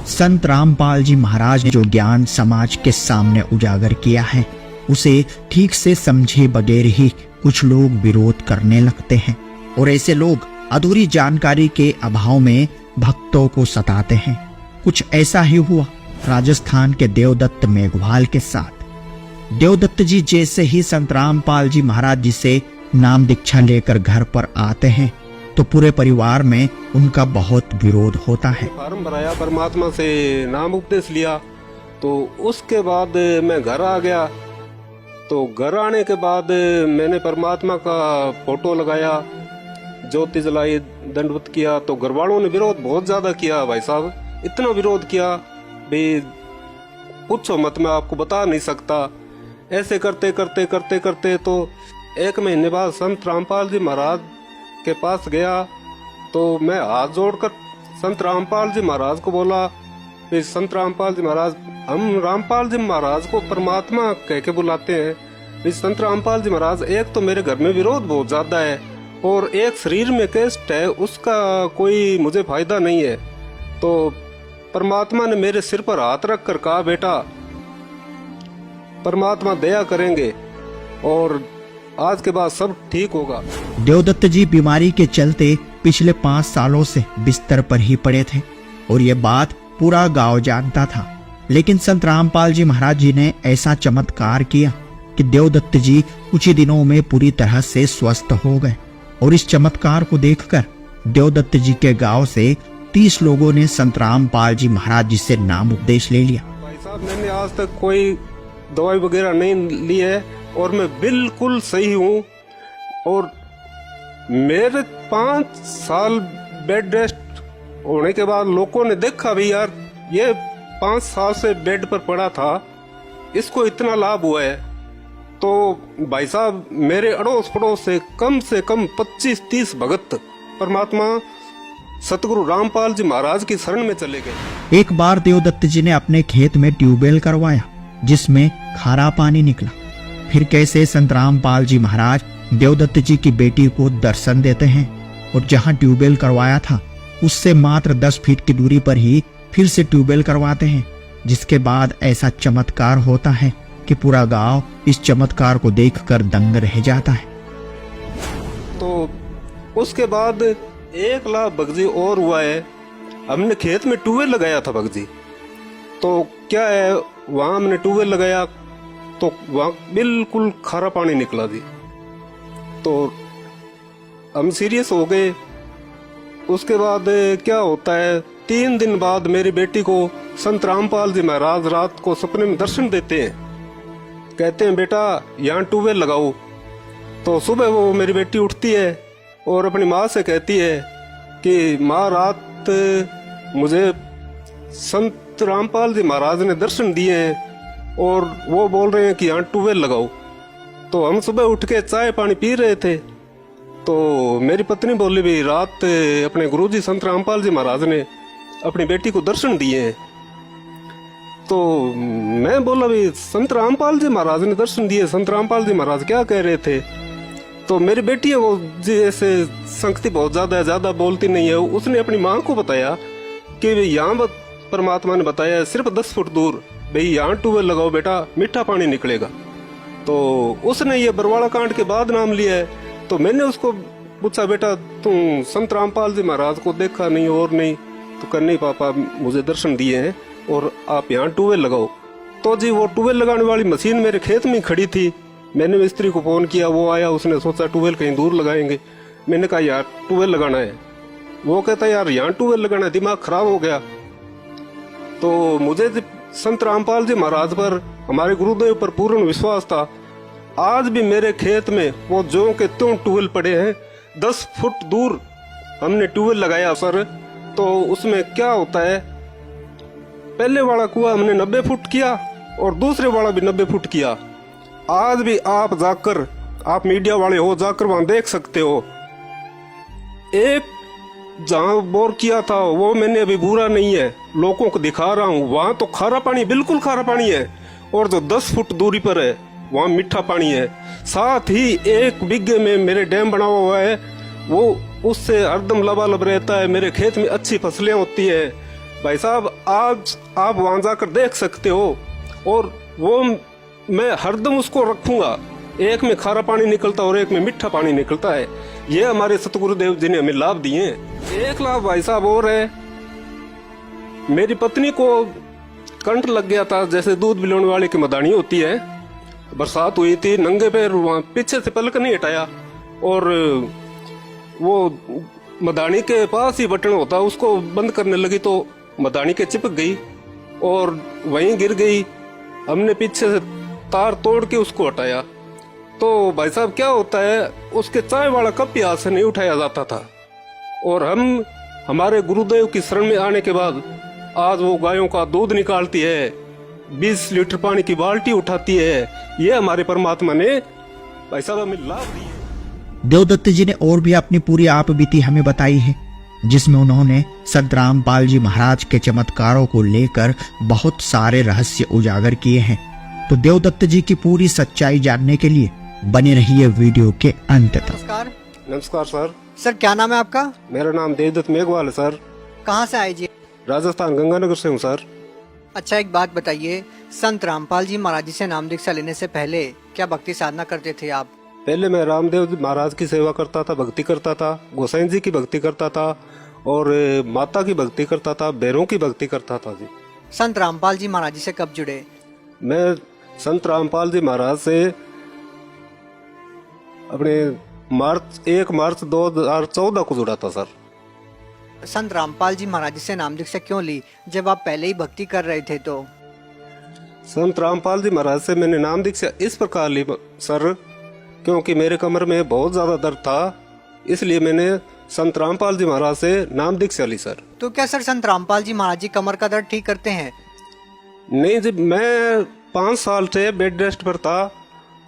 संत रामपाल जी महाराज ने जो ज्ञान समाज के सामने उजागर किया है, उसे ठीक से समझे बगैर ही कुछ लोग विरोध करने लगते हैं और ऐसे लोग अधूरी जानकारी के अभाव में भक्तों को सताते हैं। कुछ ऐसा ही हुआ राजस्थान के देवदत्त मेघवाल के साथ। देवदत्त जी जैसे ही संत रामपाल जी महाराज जी से नाम दीक्षा लेकर घर पर आते हैं तो पूरे परिवार में उनका बहुत विरोध होता है। फार्म भराया, परमात्मा से नाम उपदेश लिया, तो उसके बाद मैं घर आ गया। तो घर आने के बाद मैंने परमात्मा का फोटो लगाया, ज्योति जलाई, दंडवत किया। तो घर वालों ने विरोध बहुत ज्यादा किया भाई साहब, इतना विरोध किया भाई पूछो मत, मैं आपको बता नहीं सकता। ऐसे करते करते करते करते तो 1 महीने बाद संत रामपाल जी महाराज के पास गया। तो मैं हाथ जोड़कर संत रामपाल जी महाराज को बोला, संत रामपाल जी महाराज, हम रामपाल जी महाराज को परमात्मा कह के बुलाते हैं। संत रामपाल जी महाराज, एक तो मेरे घर में विरोध बहुत ज्यादा है और एक शरीर में कष्ट है, उसका कोई मुझे फायदा नहीं है। तो परमात्मा ने मेरे सिर पर हाथ रख कर कहा, बेटा परमात्मा दया करेंगे और आज के बाद सब ठीक होगा। देवदत्त जी बीमारी के चलते पिछले 5 सालों से बिस्तर पर ही पड़े थे और ये बात पूरा गांव जानता था। लेकिन संत रामपाल जी महाराज जी ने ऐसा चमत्कार किया कि देवदत्त जी कुछ ही दिनों में पूरी तरह से स्वस्थ हो गए और इस चमत्कार को देखकर देवदत्त जी के गांव से 30 लोगों ने संत रामपाल जी महाराज जी से नाम उपदेश ले लिया। भाई साहब, मैंने आज तक कोई दवाई वगैरह नहीं ली है और मैं बिल्कुल सही हूँ। और मेरे 5 साल बेड रेस्ट होने के बाद लोगों ने देखा भी, यार ये 5 साल से बेड पर पड़ा था, इसको इतना लाभ हुआ है। तो भाई साहब, मेरे अड़ोस पड़ोस से कम 25-30 भगत परमात्मा सतगुरु रामपाल जी महाराज की शरण में चले गए। एक बार देवदत्त जी ने अपने खेत में ट्यूबवेल करवाया जिसमें खारा पानी निकला। फिर कैसे संत रामपाल जी महाराज देवदत्त जी की बेटी को दर्शन देते हैं और जहां ट्यूबवेल करवाया था उससे मात्र 10 फीट की दूरी पर ही फिर से ट्यूबवेल करवाते हैं, जिसके बाद ऐसा चमत्कार होता है कि पूरा गांव इस चमत्कार को देखकर दंग रह जाता है। तो उसके बाद 1 लाख बगजी और हुआ है। हमने खेत में ट्यूबवेल लगाया था बगजी, तो क्या है वहां हमने ट्यूबवेल लगाया तो वहां बिल्कुल खारा पानी निकला जी। तो हम सीरियस हो गए। उसके बाद क्या होता है, 3 दिन बाद मेरी बेटी को संत रामपाल जी महाराज रात को सपने में दर्शन देते हैं, कहते हैं बेटा यहाँ ट्यूबवेल लगाओ। तो सुबह वो मेरी बेटी उठती है और अपनी माँ से कहती है कि माँ रात मुझे संत रामपाल जी महाराज ने दर्शन दिए हैं और वो बोल रहे हैं कि यहाँ ट्यूबवेल लगाओ। तो हम सुबह उठ के चाय पानी पी रहे थे तो मेरी पत्नी बोली, भी रात अपने गुरुजी संत रामपाल जी महाराज ने अपनी बेटी को दर्शन दिए हैं। तो मैं बोला, भी संत रामपाल जी महाराज ने दर्शन दिए, संत रामपाल जी महाराज क्या कह रहे थे? तो मेरी बेटी है वो जैसे संगति बहुत ज्यादा बोलती नहीं है, उसने अपनी माँ को बताया कि यहाँ परमात्मा ने बताया सिर्फ 10 फुट दूर भाई यहाँ ट्यूबवेल लगाओ बेटा, मीठा पानी निकलेगा। तो उसने ये बरवाड़ा कांड के बाद नाम लिया है। तो मैंने उसको पूछा, बेटा तुम संत रामपाल जी महाराज को देखा नहीं और नहीं? तो कर नहीं पापा, मुझे दर्शन दिए हैं और आप यहाँ ट्यूबवेल लगाओ। तो जी वो ट्यूबवेल लगाने वाली मशीन मेरे खेत में खड़ी थी। मैंने मिस्त्री को फोन किया, वो आया, उसने सोचा ट्यूबवेल कहीं दूर लगाएंगे। मैंने कहा यार ट्यूबवेल लगाना है। वो कहता यार यहाँ ट्यूबवेल लगाना है, दिमाग खराब हो गया। तो मुझे संत रामपाल जी महाराज पर, हमारे गुरुदेव पर पूर्ण विश्वास था। आज भी मेरे खेत में वो जो के त्यों ट्यूबवेल पड़े हैं। 10 फुट दूर हमने ट्यूबवेल लगाया सर। तो उसमें क्या होता है, पहले वाला कुआं हमने 90 फुट किया और दूसरे वाला भी 90 फुट किया। आज भी आप जाकर, आप मीडिया वाले हो, जाकर वहां देख सकते हो। एक जहां बोर किया था वो मैंने अभी बुरा नहीं है, लोगों को दिखा रहा हूँ, वहां तो खारा पानी, बिल्कुल खारा पानी है। और जो 10 फुट दूरी पर है वहां मीठा पानी है। साथ ही 1 बिघे में मेरे डैम बना हुआ है, वो उससे हरदम लबालब रहता है। मेरे खेत में अच्छी फसलें होती है। भाई साहब आज आप वहां जाकर देख सकते हो, और वो मैं हरदम उसको रखूंगा। एक में खारा पानी निकलता और एक में मीठा पानी निकलता है। ये हमारे सतगुरुदेव जी ने हमें लाभ दिए हैं। एक लाभ भाई साहब और है, मेरी पत्नी को कंठ लग गया था, जैसे दूध पिलाने वाले की मदानी होती है। बरसात हुई थी, नंगे पैर वहां पीछे से पलक नहीं हटाया, और वो मदानी के पास ही बटन होता, उसको बंद करने लगी तो मदानी के चिपक गई और वहीं गिर गई। हमने पीछे से तार तोड़ के उसको हटाया। तो भाई साहब क्या होता है, उसके चाय वाला कप भी हाथ से नहीं उठाया जाता था। और हम हमारे गुरुदेव की शरण में आने के बाद आज वो गायों का दूध निकालती है, 20 लीटर पानी की बाल्टी उठाती है। ये हमारे परमात्मा ने भाई साहब हमें लाभ दिए। देवदत्त जी ने और भी अपनी पूरी आप बीती हमें बताई है, जिसमें उन्होंने संत रामपाल जी महाराज के चमत्कारों को लेकर बहुत सारे रहस्य उजागर किए हैं। तो देवदत्त जी की पूरी सच्चाई जानने के लिए बने रहिए वीडियो के अंत तक। नमस्कार। नमस्कार सर। सर क्या नाम है आपका? मेरा नाम देवदत्त मेघवाल है सर। कहाँ से आए जी? राजस्थान गंगानगर से हूँ सर। अच्छा, एक बात बताइए, संत रामपाल जी महाराज जी से नाम दीक्षा लेने से पहले क्या भक्ति साधना करते थे आप? पहले मैं रामदेव महाराज की सेवा करता था, भक्ति करता था, गोसाई जी की भक्ति करता था, और माता की भक्ति करता था, भैरों की भक्ति करता था जी। संत रामपाल जी महाराज जी से कब जुड़े? मैं संत रामपाल जी महाराज से अपने 1 मार्च 2014 को जुड़ा था सर। संत रामपाल जी महाराज जी से नाम दीक्षा क्यों ली, जब आप पहले ही भक्ति कर रहे थे? तो संत रामपाल जी महाराज से मैंने नाम दीक्षा इस प्रकार ली सर, क्योंकि मेरे कमर में बहुत ज्यादा दर्द था, इसलिए मैंने संत रामपाल जी महाराज से नाम दीक्षा ली सर। तो क्या सर संत रामपाल जी महाराज जी कमर का दर्द ठीक करते हैं? नहीं जी, मैं 5 साल से बेड रेस्ट पर था।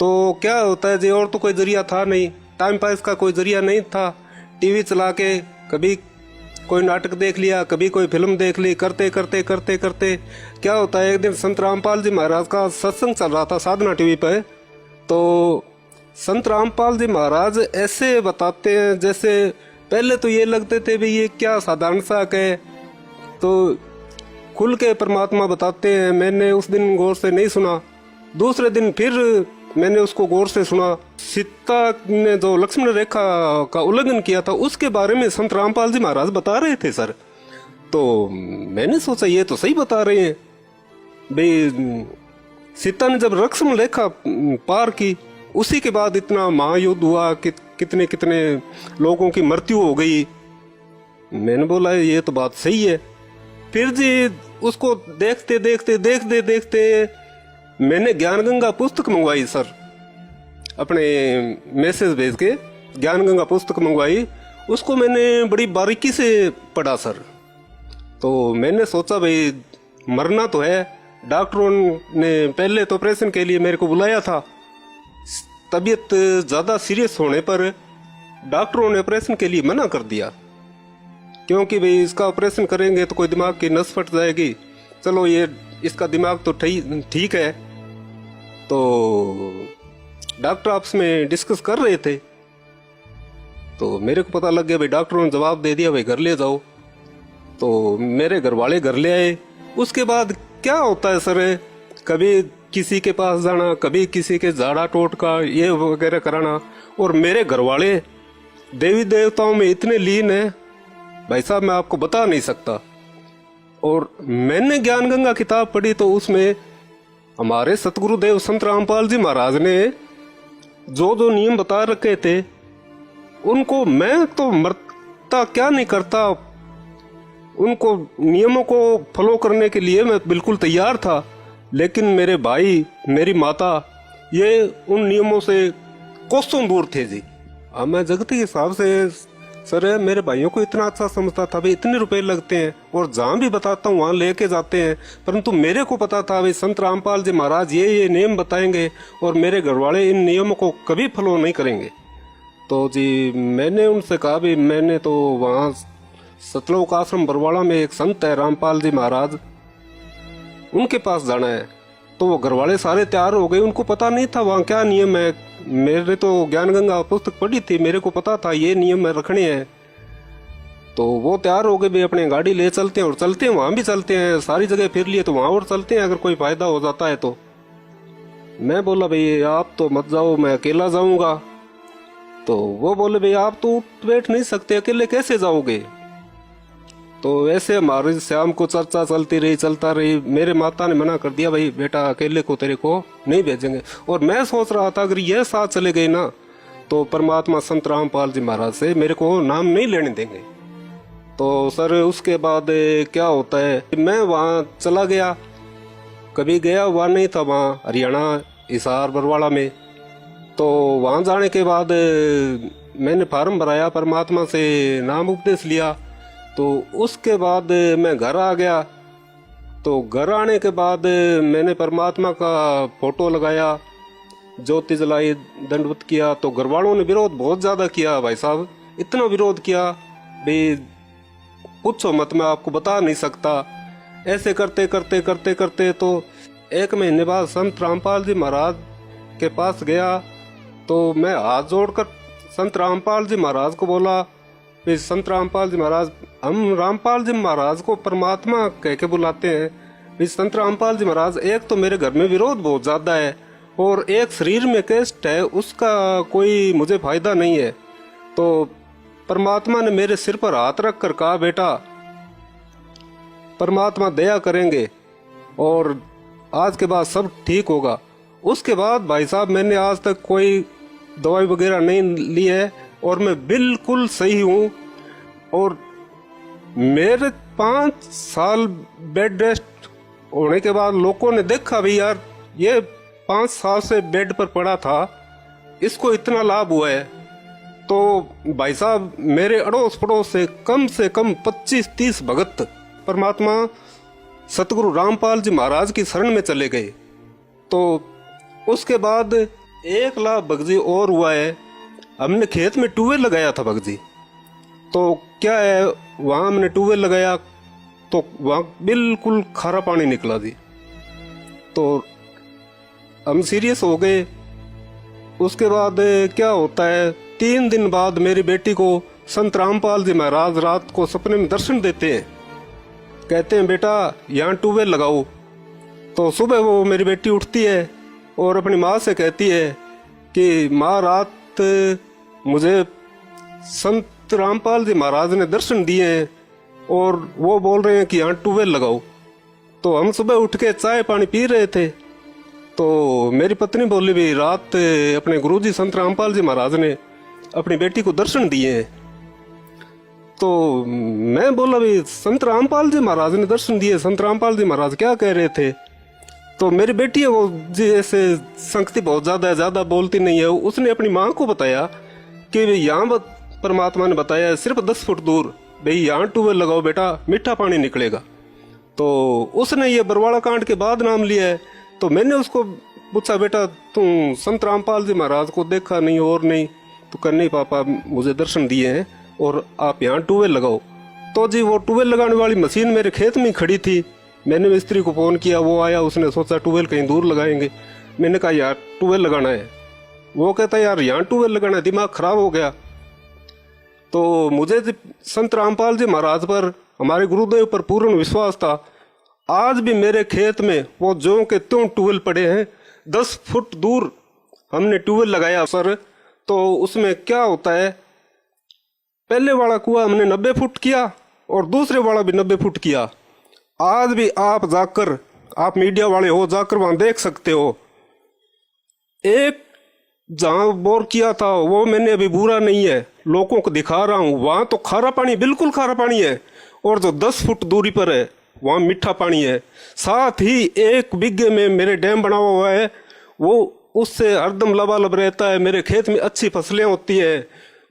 तो क्या होता है जी, और तो कोई जरिया था नहीं, टाइम पास का कोई जरिया नहीं था। टीवी चला के कभी कोई नाटक देख लिया, कभी कोई फिल्म देख ली, करते करते करते करते क्या होता है, एक दिन संत रामपाल जी महाराज का सत्संग चल रहा था साधना टीवी पे। तो संत रामपाल जी महाराज ऐसे बताते हैं, जैसे पहले तो ये लगते थे भी ये क्या साधारण सा है, तो खुल के परमात्मा बताते हैं। मैंने उस दिन गौर से नहीं सुना, दूसरे दिन फिर मैंने उसको गौर से सुना। सीता ने जो लक्ष्मण रेखा का उल्लंघन किया था, उसके बारे में संत रामपाल जी महाराज बता रहे थे सर। तो मैंने सोचा ये तो सही बता रहे हैं भाई, सीता ने जब लक्ष्मण रेखा पार की, उसी के बाद इतना महायुद्ध हुआ कि कितने कितने लोगों की मृत्यु हो गई। मैंने बोला ये तो बात सही है। फिर जी उसको देखते देखते देखते देखते मैंने ज्ञान गंगा पुस्तक मंगवाई सर, अपने मैसेज भेज के ज्ञान गंगा पुस्तक मंगवाई। उसको मैंने बड़ी बारीकी से पढ़ा सर। तो मैंने सोचा भाई मरना तो है, डॉक्टरों ने पहले तो ऑपरेशन के लिए मेरे को बुलाया था। तबीयत ज़्यादा सीरियस होने पर डॉक्टरों ने ऑपरेशन के लिए मना कर दिया, क्योंकि भाई इसका ऑपरेशन करेंगे तो कोई दिमाग की नस फट जाएगी। चलो ये इसका दिमाग तो ठीक है। तो डॉक्टर आपस में डिस्कस कर रहे थे, तो मेरे को पता लग गया भाई, डॉक्टरों ने जवाब दे दिया भाई घर ले जाओ। तो मेरे घर वाले घर ले आए। उसके बाद क्या होता है सर, कभी किसी के पास जाना, कभी किसी के झाड़ा टोटका ये वगैरह कराना, और मेरे घर वाले देवी देवताओं में इतने लीन है भाई साहब, मैं आपको बता नहीं सकता। और मैंने ज्ञान गंगा किताब पढ़ी तो उसमें हमारे सतगुरुदेव संत रामपाल जी महाराज ने जो जो नियम बता रखे थे, उनको मैं तो मरता क्या नहीं करता, उनको नियमों को फॉलो करने के लिए मैं बिल्कुल तैयार था। लेकिन मेरे भाई, मेरी माता, ये उन नियमों से कोसों दूर थे जी। अब मैं जगत के हिसाब से सर मेरे भाइयों को इतना अच्छा समझता था भाई, इतने रुपए लगते हैं और जहाँ भी बताता हूँ वहाँ लेके जाते हैं। परंतु मेरे को पता था भाई संत रामपाल जी महाराज ये नियम बताएंगे और मेरे घर वाले इन नियमों को कभी फॉलो नहीं करेंगे। तो जी मैंने उनसे कहा भी, मैंने तो वहाँ सतलोक आश्रम बरवाड़ा में एक संत है रामपाल जी महाराज, उनके पास जाना है। तो वो घर वाले सारे तैयार हो गए, उनको पता नहीं था वहाँ क्या नियम है। मेरे तो ज्ञान गंगा पुस्तक पढ़ी थी, मेरे को पता था ये नियम में रखने हैं। तो वो तैयार हो गए भाई अपने गाड़ी ले चलते हैं, और चलते हैं वहां भी चलते हैं, सारी जगह फिर लिए तो वहां और चलते हैं अगर कोई फायदा हो जाता है तो। मैं बोला भाई आप तो मत जाओ, मैं अकेला जाऊंगा। तो वो बोले भाई आप तो उठ बैठ नहीं सकते, अकेले कैसे जाओगे। तो ऐसे हमारी शाम को चर्चा चलता रही। मेरे माता ने मना कर दिया, भाई बेटा अकेले को तेरे को नहीं भेजेंगे। और मैं सोच रहा था अगर ये साथ चले गए ना तो परमात्मा संत रामपाल जी महाराज से मेरे को नाम नहीं लेने देंगे। तो सर उसके बाद क्या होता है, मैं वहाँ चला गया, कभी गया हुआ नहीं था वहाँ हरियाणा हिसार बरवाड़ा में। तो वहाँ जाने के बाद मैंने फार्म भराया, परमात्मा से नाम उपदेश लिया। तो उसके बाद मैं घर आ गया। तो घर आने के बाद मैंने परमात्मा का फोटो लगाया, ज्योति जलाई, दंडवत किया। तो घर वालों ने विरोध बहुत ज़्यादा किया भाई साहब, इतना विरोध किया भाई पूछो मत, मैं आपको बता नहीं सकता। ऐसे करते करते करते करते तो 1 महीने बाद संत रामपाल जी महाराज के पास गया। तो मैं हाथ जोड़कर संत रामपाल जी महाराज को बोला, फिर संत रामपाल जी महाराज, हम रामपाल जी महाराज को परमात्मा कह के बुलाते हैं। फिर संत रामपाल जी महाराज, एक तो मेरे घर में विरोध बहुत ज़्यादा है और एक शरीर में कष्ट है, उसका कोई मुझे फायदा नहीं है। तो परमात्मा ने मेरे सिर पर हाथ रख कर कहा, बेटा परमात्मा दया करेंगे और आज के बाद सब ठीक होगा। उसके बाद भाई साहब मैंने आज तक कोई दवाई वगैरह नहीं ली है और मैं बिल्कुल सही हूँ। और मेरे 5 साल बेड रेस्ट होने के बाद लोगों ने देखा भी यार ये 5 साल से बेड पर पड़ा था, इसको इतना लाभ हुआ है। तो भाई साहब मेरे अड़ोस पड़ोस से कम 25-30 भगत परमात्मा सतगुरु रामपाल जी महाराज की शरण में चले गए। तो उसके बाद 1 लाख भगजी और हुआ है। हमने खेत में ट्यूबवेल लगाया था भगजी। तो क्या है, वहाँ हमने ट्यूबवेल लगाया तो वहाँ बिल्कुल खारा पानी निकला जी। तो हम सीरियस हो गए। उसके बाद क्या होता है, 3 दिन बाद मेरी बेटी को संत रामपाल जी महाराज रात को सपने में दर्शन देते हैं, कहते हैं बेटा यहाँ ट्यूबवेल लगाओ। तो सुबह वो मेरी बेटी उठती है और अपनी माँ से कहती है कि माँ रात मुझे संत रामपाल जी महाराज ने दर्शन दिए हैं और वो बोल रहे हैं कि यहाँ ट्यूबवेल लगाओ। तो हम सुबह उठ के चाय पानी पी रहे थे। तो मेरी पत्नी बोली भी रात अपने गुरुजी संत रामपाल जी महाराज ने अपनी बेटी को दर्शन दिए हैं। तो मैं बोला भी संत रामपाल जी महाराज ने दर्शन दिए, संत रामपाल जी महाराज क्या कह रहे थे। तो मेरी बेटी है वो जी ऐसे संगति बहुत ज़्यादा बोलती नहीं है, उसने अपनी माँ को बताया कि यहाँ परमात्मा ने बताया सिर्फ 10 फुट दूर भाई यहाँ ट्यूबवेल लगाओ बेटा, मीठा पानी निकलेगा। तो उसने ये बरवाड़ा कांड के बाद नाम लिया है। तो मैंने उसको पूछा बेटा तुम संत रामपाल जी महाराज को देखा नहीं और नहीं, तो कर नहीं पापा मुझे दर्शन दिए हैं और आप यहाँ ट्यूबवेल लगाओ। तो जी वो ट्यूबवेल लगाने वाली मशीन मेरे खेत में खड़ी थी। मैंने मिस्त्री को फ़ोन किया, वो आया, उसने सोचा ट्यूबवेल कहीं दूर लगाएंगे। मैंने कहा यार ट्यूबवेल लगाना है। वो कहता यार यहाँ ट्यूबवेल लगाना है, दिमाग खराब हो गया। तो मुझे संत रामपाल जी महाराज पर, हमारे गुरुदेव पर पूर्ण विश्वास था। आज भी मेरे खेत में वो ज्यों के त्यों ट्यूबवेल पड़े हैं। 10 फुट दूर हमने ट्यूबवेल लगाया सर। तो उसमें क्या होता है, पहले वाला कुआं हमने 90 फुट किया और दूसरे वाला भी 90 फुट किया। आज भी आप जाकर, आप मीडिया वाले हो, जाकर वहां देख सकते हो। एक जहां बोर किया था वो मैंने अभी बुरा नहीं है, लोगों को दिखा रहा हूं, वहां तो खारा पानी, बिल्कुल खारा पानी है। और जो 10 फुट दूरी पर है वहां मीठा पानी है। साथ ही 1 बिघे में मेरे डैम बना हुआ है, वो उससे हरदम लबालब रहता है। मेरे खेत में अच्छी फसलें होती है।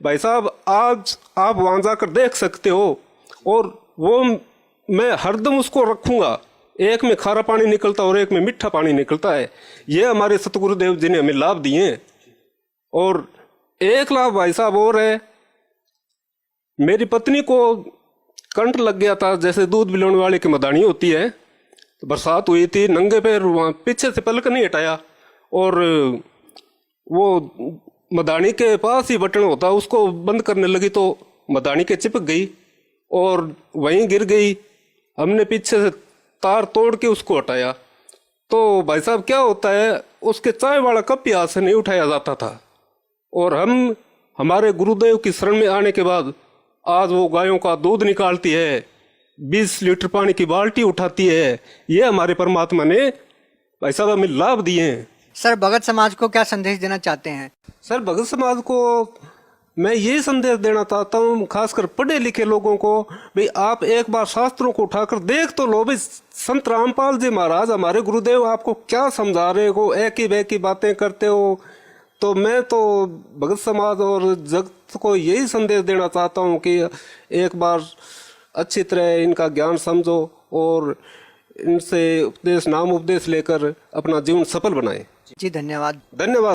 भाई साहब आज आप वहां जाकर देख सकते हो। और वो मैं हरदम उसको रखूंगा, एक में खारा पानी निकलता और एक में मीठा पानी निकलता है। ये हमारे सतगुरुदेव जी ने हमें लाभ दिए हैं। और एक लाभ भाई साहब और है, मेरी पत्नी को कंठ लग गया था, जैसे दूध पिलाने वाले की मदानी होती है। तो बरसात हुई थी, नंगे पैर वहाँ पीछे से पलक नहीं हटाया और वो मदानी के पास ही बटन होता, उसको बंद करने लगी तो मदानी के चिपक गई और वहीं गिर गई। हमने पीछे से तार तोड़ के उसको हटाया। तो भाई साहब क्या होता है, उसके चाय वाला कप भी हाथ से नहीं उठाया जाता था। और हम हमारे गुरुदेव की शरण में आने के बाद आज वो गायों का दूध निकालती है, 20 लीटर पानी की बाल्टी उठाती है। ये हमारे परमात्मा ने भाई साहब हमें लाभ दिए हैं। सर, भगत समाज को क्या संदेश देना चाहते हैं? सर, भगत समाज को मैं ये संदेश देना चाहता हूँ, खासकर पढ़े लिखे लोगों को, भाई आप एक बार शास्त्रों को उठाकर देख तो लो। भाई संत रामपाल जी महाराज हमारे गुरुदेव आपको क्या समझा रहे हो, एक ही वे की बातें करते हो। तो मैं तो भगत समाज और जगत को यही संदेश देना चाहता हूँ कि एक बार अच्छी तरह इनका ज्ञान समझो और इनसे उपदेश नाम उपदेश लेकर अपना जीवन सफल बनाएं। जी धन्यवाद। धन्यवाद।